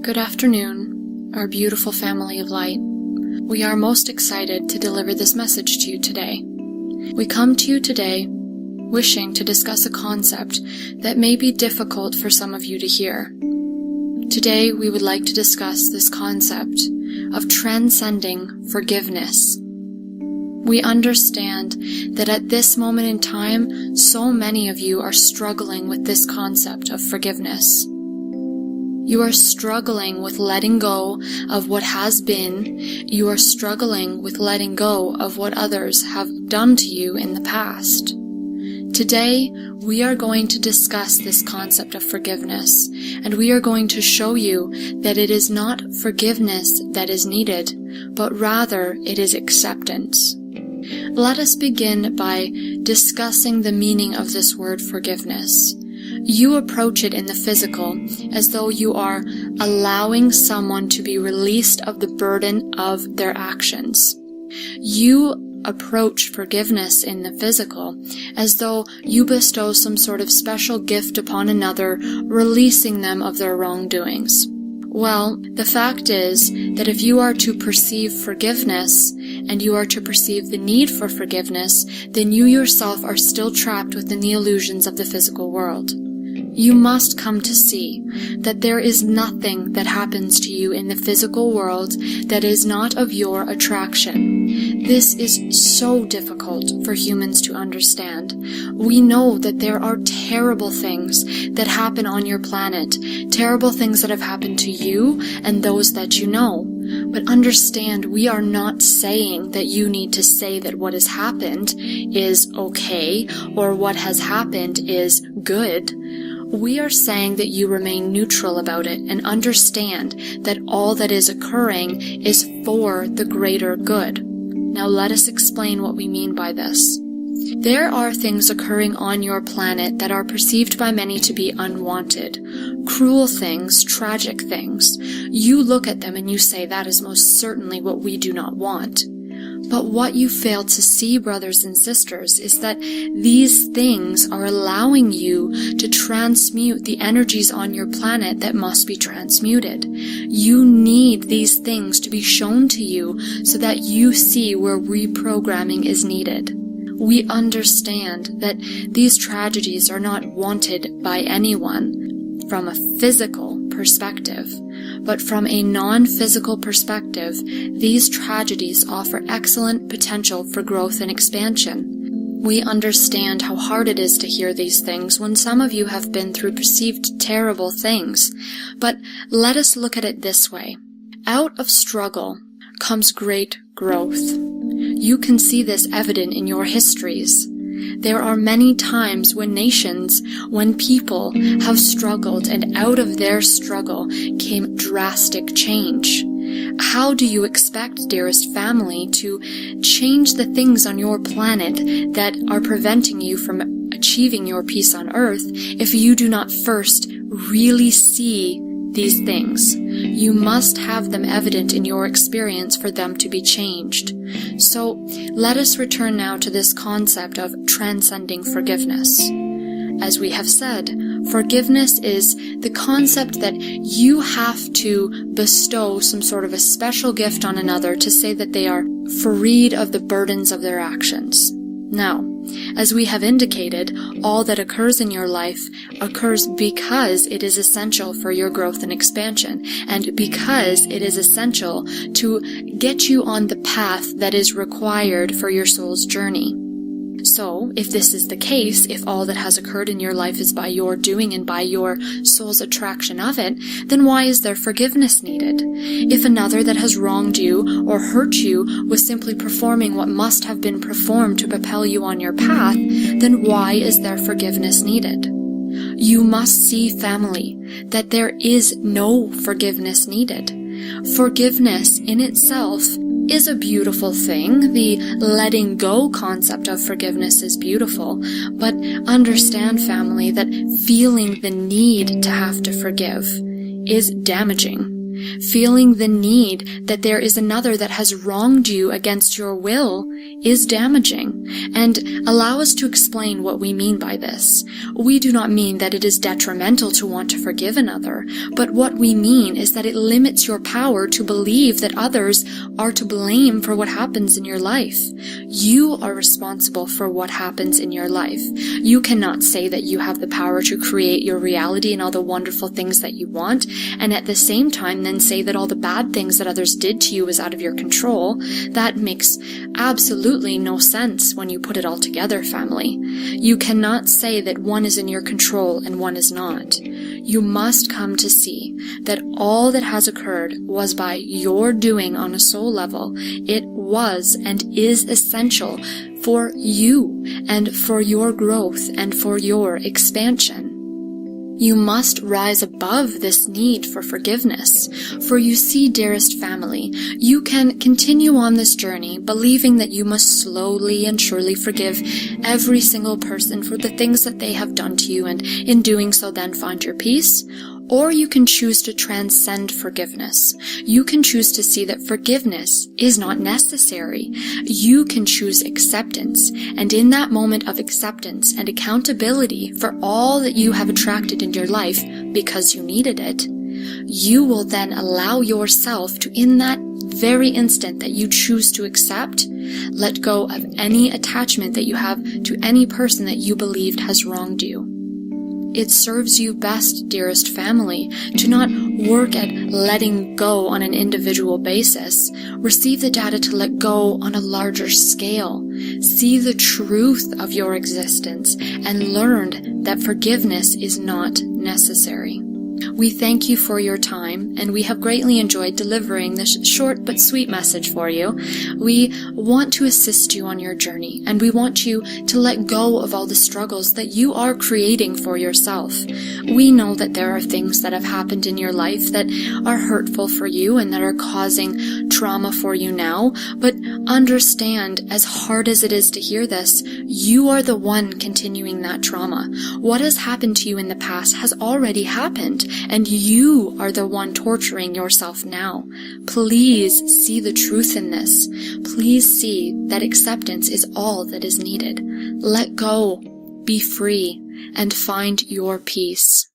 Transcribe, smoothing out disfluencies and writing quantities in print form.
Good afternoon, our beautiful family of light. We are most excited to deliver this message to you today. We come to you today wishing to discuss a concept that may be difficult for some of you to hear. Today we would like to discuss this concept of transcending forgiveness. We understand that at this moment in time, so many of you are struggling with this concept of forgiveness. You are struggling with letting go of what has been. You are struggling with letting go of what others have done to you in the past. Today, we are going to discuss this concept of forgiveness, and we are going to show you that it is not forgiveness that is needed, but rather it is acceptance. Let us begin by discussing the meaning of this word forgiveness. You approach it in the physical as though you are allowing someone to be released of the burden of their actions. You approach forgiveness in the physical as though you bestow some sort of special gift upon another, releasing them of their wrongdoings. Well, the fact is that if you are to perceive forgiveness and you are to perceive the need for forgiveness, then you yourself are still trapped within the illusions of the physical world. You must come to see that there is nothing that happens to you in the physical world that is not of your attraction. This is so difficult for humans to understand. We know that there are terrible things that happen on your planet, terrible things that have happened to you and those that you know. But understand, we are not saying that you need to say that what has happened is okay or what has happened is good. We are saying that you remain neutral about it and understand that all that is occurring is for the greater good. Now let us explain what we mean by this. There are things occurring on your planet that are perceived by many to be unwanted. Cruel things, tragic things. You look at them and you say that is most certainly what we do not want. But what you fail to see, brothers and sisters, is that these things are allowing you to transmute the energies on your planet that must be transmuted. You need these things to be shown to you so that you see where reprogramming is needed. We understand that these tragedies are not wanted by anyone from a physical perspective. But from a non-physical perspective, these tragedies offer excellent potential for growth and expansion. We understand how hard it is to hear these things when some of you have been through perceived terrible things. But let us look at it this way. Out of struggle comes great growth. You can see this evident in your histories. There are many times when nations, when people have struggled, and out of their struggle came drastic change. How do you expect, dearest family, to change the things on your planet that are preventing you from achieving your peace on earth if you do not first really see these things? You must have them evident in your experience for them to be changed. So let us return now to this concept of transcending forgiveness. As we have said, forgiveness is the concept that you have to bestow some sort of a special gift on another to say that they are freed of the burdens of their actions. Now, as we have indicated, all that occurs in your life occurs because it is essential for your growth and expansion, and because it is essential to get you on the path that is required for your soul's journey. So, if this is the case, if all that has occurred in your life is by your doing and by your soul's attraction of it, then why is there forgiveness needed? If another that has wronged you or hurt you was simply performing what must have been performed to propel you on your path, then why is there forgiveness needed? You must see, family, that there is no forgiveness needed. Forgiveness in itself is a beautiful thing. The letting go concept of forgiveness is beautiful. But understand, family, that feeling the need to have to forgive is damaging. Feeling the need that there is another that has wronged you against your will is damaging. And allow us to explain what we mean by this. We do not mean that it is detrimental to want to forgive another, but what we mean is that it limits your power to believe that others are to blame for what happens in your life. You are responsible for what happens in your life. You cannot say that you have the power to create your reality and all the wonderful things that you want, and at the same time then say that all the bad things that others did to you is out of your control. That makes absolutely no sense when you put it all together, family. You cannot say that one is in your control and one is not. You must come to see that all that has occurred was by your doing on a soul level. It was and is essential for you and for your growth and for your expansion. You must rise above this need for forgiveness. For you see, dearest family, you can continue on this journey believing that you must slowly and surely forgive every single person for the things that they have done to you, and in doing so then find your peace. Or you can choose to transcend forgiveness. You can choose to see that forgiveness is not necessary. You can choose acceptance. And in that moment of acceptance and accountability for all that you have attracted in your life because you needed it, you will then allow yourself to, in that very instant that you choose to accept, let go of any attachment that you have to any person that you believed has wronged you. It serves you best, dearest family, to not work at letting go on an individual basis. Receive the data to let go on a larger scale. See the truth of your existence and learn that forgiveness is not necessary. We thank you for your time, and we have greatly enjoyed delivering this short but sweet message for you. We want to assist you on your journey, and we want you to let go of all the struggles that you are creating for yourself. We know that there are things that have happened in your life that are hurtful for you and that are causing trauma for you now, but understand, as hard as it is to hear this, you are the one continuing that trauma. What has happened to you in the past has already happened, and you are the one torturing yourself now. Please see the truth in this. Please see that acceptance is all that is needed. Let go, be free, and find your peace.